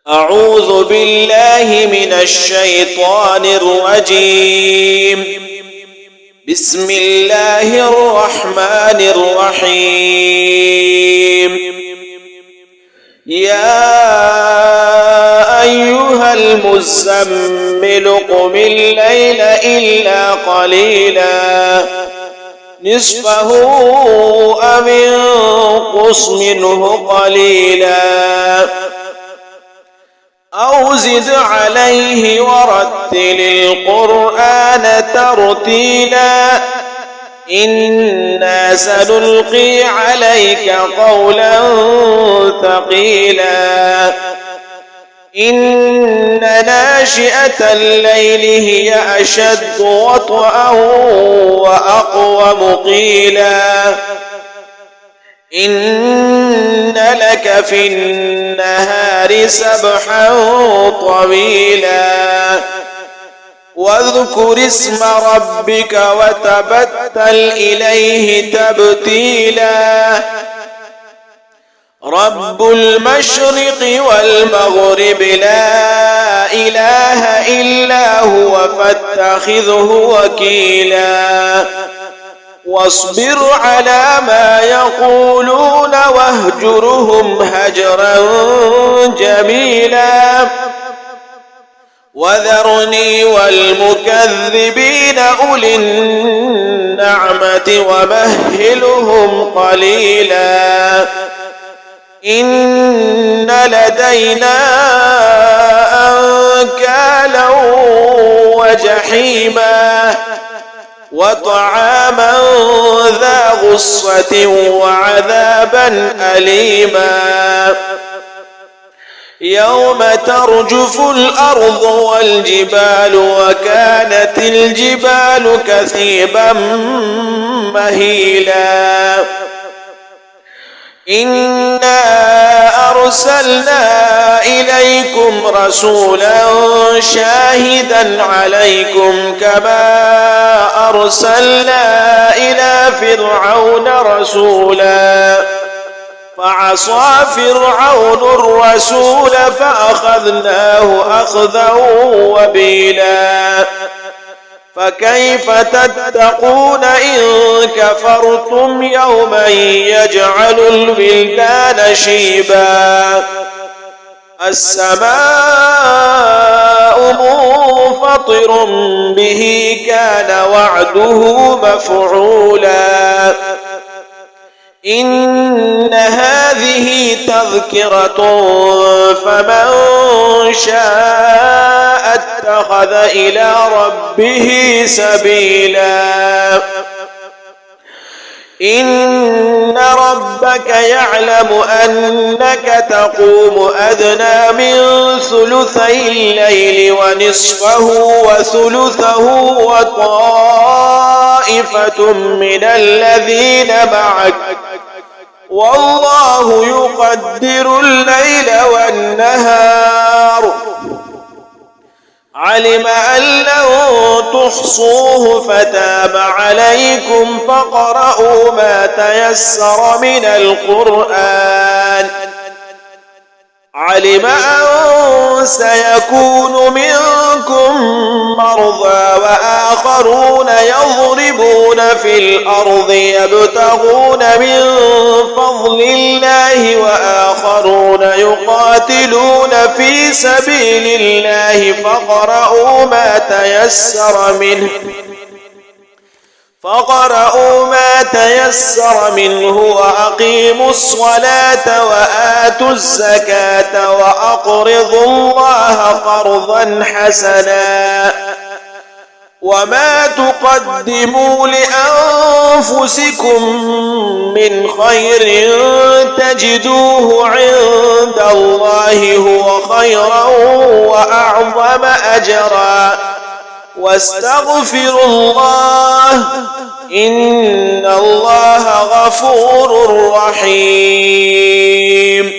أعوذ بالله من الشيطان الرجيم. بسم الله الرحمن الرحيم. يا أيها المزمل قم الليل إلا قليلا نصفه أو انقص منه قليلا أو زد عليه ورتل القرآن ترتيلا إنا سنلقي عليك قولا ثقيلا إن ناشئة الليل هي أشد وطئا وأقوم قيلا إن لك في النهار سبحا طويلا واذكر اسم ربك وتبتل إليه تبتيلا رب المشرق والمغرب لا إله إلا هو فاتخذه وكيلا واصبر على ما يقولون واهجرهم هجرا جميلا وذرني والمكذبين أولي النعمة ومهلهم قليلا إن لدينا أنكالا وجحيما وطعاما ذا غصة وعذابا أليما يوم ترجف الأرض والجبال وكانت الجبال كثيبا مهيلا إنا أرسلنا إليكم رسولا شاهدا عليكم كما أرسلنا إلى فرعون رسولا فعصى فرعون الرسول فأخذناه أخذا وبيلا فكيف تتقون إن كفرتم يوما يجعل الولدان شيبا السماء منفطر به كان وعده مفعولا إن هذه تذكرة فمن شاء اتخذ إلى ربه سبيلا إن ربك يعلم أنك تقوم أدنى من ثلثي الليل ونصفه وثلثه وطائفة من الذين معك والله يقدر الليل والنهار علم أن لن تحصوه فتاب عليكم فاقرؤوا ما تيسر من القرآن علم أن سيكون منكم مرضى وآخرون يضربون في الأرض يبتغون من فضل الله وآخرون يقاتلون في سبيل الله فاقرؤوا ما تيسر منه وأقيموا الصلاة وآتوا الزكاة وأقرضوا الله قرضا حسنا وما تقدموا لأنفسكم من خير تجدوه عند الله هو خيرا وأعظم أجرا واستغفروا الله إن الله غفور رحيم